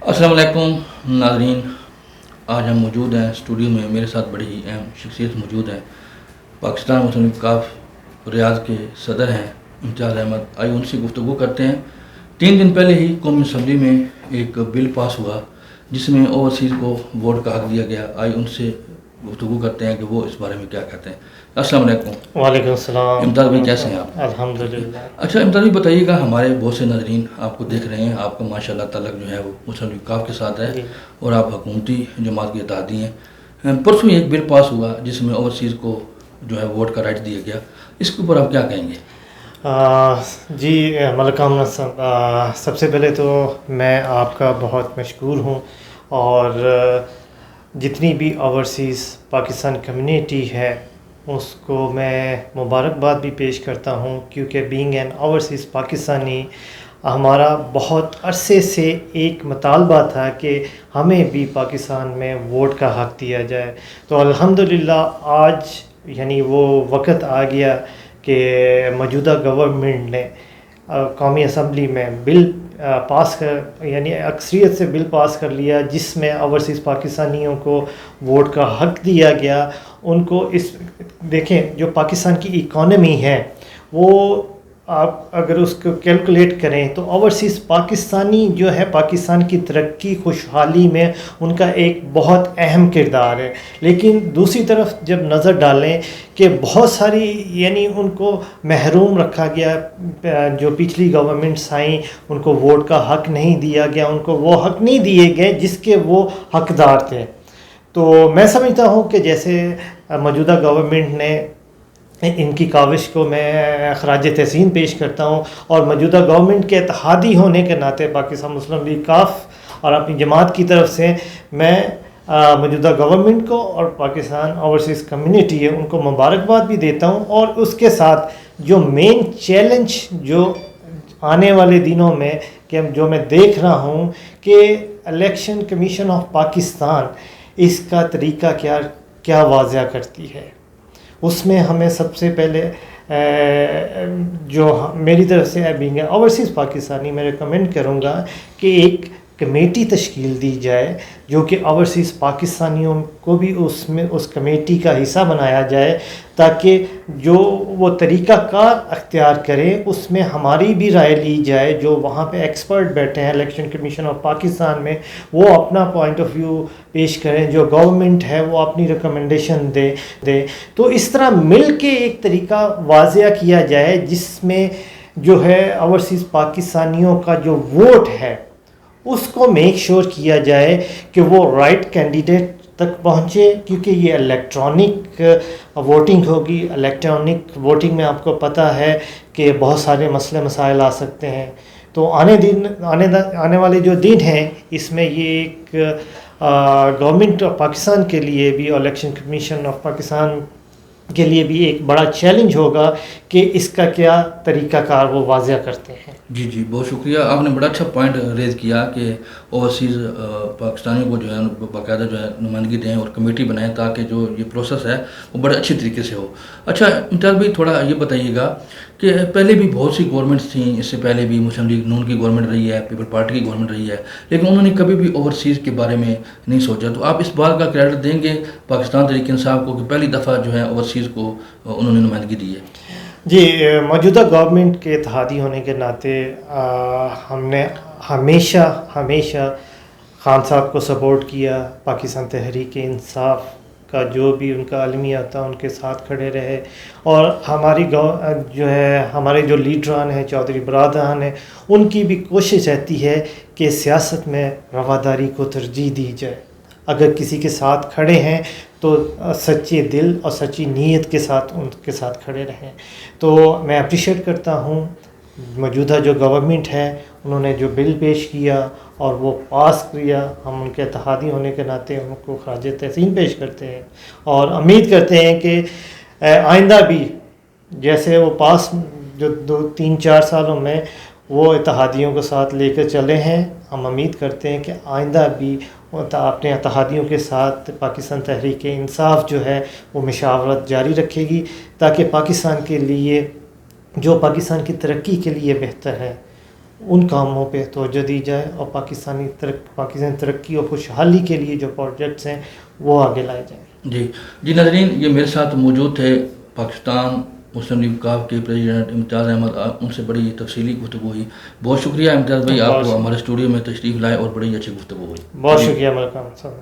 السلام علیکم ناظرین، آج ہم موجود ہیں اسٹوڈیو میں، میرے ساتھ بڑی ہی اہم شخصیت موجود ہے۔ پاکستان مسلم لیگ کاف ریاض کے صدر ہیں امتیاز احمد۔ آئیے ان سے گفتگو کرتے ہیں۔ 3 دن پہلے ہی قومی اسمبلی میں ایک بل پاس ہوا جس میں اوورسیز کو ووٹ کا حق دیا گیا۔ آئیے ان سے گفتگو کرتے ہیں کہ وہ اس بارے میں کیا کہتے ہیں۔ السلام علیکم۔ وعلیکم السلام۔ امتیاز بھائی کیسے ہیں آپ؟ الحمدللہ۔ اچھا امتیاز بھائی بتائیے گا، ہمارے بہت سے ناظرین آپ کو دیکھ رہے ہیں، آپ کا ماشاء اللہ تعلق جو ہے وہ مسلم لیگ کاف کے ساتھ ہے اور آپ حکومتی جماعت کے اتحادی ہیں۔ پرسوں ایک بل پاس ہوا جس میں اوورسیز کو جو ہے ووٹ کا رائٹ دیا گیا، اس کے اوپر آپ کیا کہیں گے؟ جی ملک احمد صاحب، سب سے پہلے تو میں آپ کا بہت مشکور ہوں، اور جتنی بھی اوورسیز پاکستان کمیونٹی ہے اس کو میں مبارکباد بھی پیش کرتا ہوں، کیونکہ بینگ این اوورسیز پاکستانی ہمارا بہت عرصے سے ایک مطالبہ تھا کہ ہمیں بھی پاکستان میں ووٹ کا حق دیا جائے۔ تو الحمدللہ آج یعنی وہ وقت آ گیا کہ موجودہ گورنمنٹ نے قومی اسمبلی میں بل پاس کر یعنی اکثریت سے بل پاس کر لیا، جس میں اوورسیز پاکستانیوں کو ووٹ کا حق دیا گیا۔ ان کو اس دیکھیں، جو پاکستان کی اکانومی ہے وہ آپ اگر اس کو کیلکولیٹ کریں تو اوورسیز پاکستانی جو ہے پاکستان کی ترقی خوشحالی میں ان کا ایک بہت اہم کردار ہے۔ لیکن دوسری طرف جب نظر ڈالیں کہ بہت ساری یعنی ان کو محروم رکھا گیا، جو پچھلی گورنمنٹس آئیں ان کو ووٹ کا حق نہیں دیا گیا، ان کو وہ حق نہیں دیے گئے جس کے وہ حقدار تھے۔ تو میں سمجھتا ہوں کہ جیسے موجودہ گورنمنٹ نے ان کی کاوش کو میں خراج تحسین پیش کرتا ہوں، اور موجودہ گورنمنٹ کے اتحادی ہونے کے ناطے پاکستان مسلم لیگ کاف اور اپنی جماعت کی طرف سے میں موجودہ گورنمنٹ کو اور پاکستان اوورسیز کمیونٹی ہے ان کو مبارکباد بھی دیتا ہوں۔ اور اس کے ساتھ جو مین چیلنج جو آنے والے دنوں میں کہ جو میں دیکھ رہا ہوں کہ الیکشن کمیشن آف پاکستان اس کا طریقہ کیا واضح کرتی ہے، اس میں ہمیں سب سے پہلے جو میری طرف سے بینگ اوورسیز پاکستانی میں ریکمینڈ کروں گا کہ ایک کمیٹی تشکیل دی جائے جو کہ اوورسیز پاکستانیوں کو بھی اس کمیٹی کا حصہ بنایا جائے، تاکہ جو وہ طریقہ کار اختیار کریں اس میں ہماری بھی رائے لی جائے۔ جو وہاں پہ ایکسپرٹ بیٹھے ہیں الیکشن کمیشن آف پاکستان میں، وہ اپنا پوائنٹ آف ویو پیش کریں، جو گورنمنٹ ہے وہ اپنی ریکمنڈیشن دے۔ تو اس طرح مل کے ایک طریقہ واضح کیا جائے جس میں جو ہے اوورسیز پاکستانیوں کا جو ووٹ ہے اس کو میک شور کیا جائے کہ وہ رائٹ کینڈیڈیٹ تک پہنچے، کیونکہ یہ الیکٹرانک ووٹنگ ہوگی۔ الیکٹرانک ووٹنگ میں آپ کو پتہ ہے کہ بہت سارے مسئلے مسائل آ سکتے ہیں۔ تو آنے والے جو دن ہیں اس میں یہ ایک گورنمنٹ آف پاکستان کے لیے بھی، الیکشن کمیشن آف پاکستان کے لیے بھی ایک بڑا چیلنج ہوگا کہ اس کا کیا طریقہ کار وہ واضح کرتے ہیں۔ جی بہت شکریہ، آپ نے بڑا اچھا پوائنٹ ریز کیا کہ اوورسیز پاکستانیوں کو جو ہے باقاعدہ جو ہے نمائندگی دیں اور کمیٹی بنائیں تاکہ جو یہ پروسیس ہے وہ بڑے اچھے طریقے سے ہو۔ اچھا امتیاز بھائی تھوڑا یہ بتائیے گا کہ پہلے بھی بہت سی گورنمنٹس تھیں، اس سے پہلے بھی مسلم لیگ نون کی گورنمنٹ رہی ہے، پیپل پارٹی کی گورنمنٹ رہی ہے، لیکن انہوں نے کبھی بھی اوورسیز کے بارے میں نہیں سوچا۔ تو آپ اس بات کا کریڈٹ دیں گے پاکستان تحریک انصاف کو کہ پہلی دفعہ جو ہے اوورسیز کو انہوں نے نمائندگی دی ہے؟ جی، موجودہ گورنمنٹ کے اتحادی ہونے کے ناطے ہم نے ہمیشہ خان صاحب کو سپورٹ کیا۔ پاکستان تحریک انصاف کا جو بھی ان کا المیہ تھا ان کے ساتھ کھڑے رہے، اور ہمارے جو لیڈران ہیں چودھری برادران ہیں ان کی بھی کوشش رہتی ہے کہ سیاست میں رواداری کو ترجیح دی جائے۔ اگر کسی کے ساتھ کھڑے ہیں تو سچے دل اور سچی نیت کے ساتھ ان کے ساتھ کھڑے رہیں۔ تو میں اپریشیٹ کرتا ہوں موجودہ جو گورنمنٹ ہے انہوں نے جو بل پیش کیا اور وہ پاس کیا، ہم ان کے اتحادی ہونے کے ناطے ان کو خراج تحسین پیش کرتے ہیں، اور امید کرتے ہیں کہ آئندہ بھی جیسے وہ پاس جو 2-3-4 سالوں میں وہ اتحادیوں کو ساتھ لے کر چلے ہیں، ہم امید کرتے ہیں کہ آئندہ بھی اپنے اتحادیوں کے ساتھ پاکستان تحریک انصاف جو ہے وہ مشاورت جاری رکھے گی، تاکہ پاکستان کے لیے جو پاکستان کی ترقی کے لیے بہتر ہے ان کاموں پہ توجہ دی جائے اور پاکستانی ترقی اور خوشحالی کے لیے جو پروجیکٹس ہیں وہ آگے لائے جائیں. جی ناظرین، یہ میرے ساتھ موجود تھے پاکستان مسلم لیگ وقاف کے پریزیڈنٹ امتیاز احمد. ان سے بڑی تفصیلی گفتگو ہوئی. بہت شکریہ امتیاز بھائی، آپ کو ہمارے اسٹوڈیو میں تشریف لائے اور بڑی اچھی گفتگو ہوئی. بہت شکریہ ملک احمد صاحب.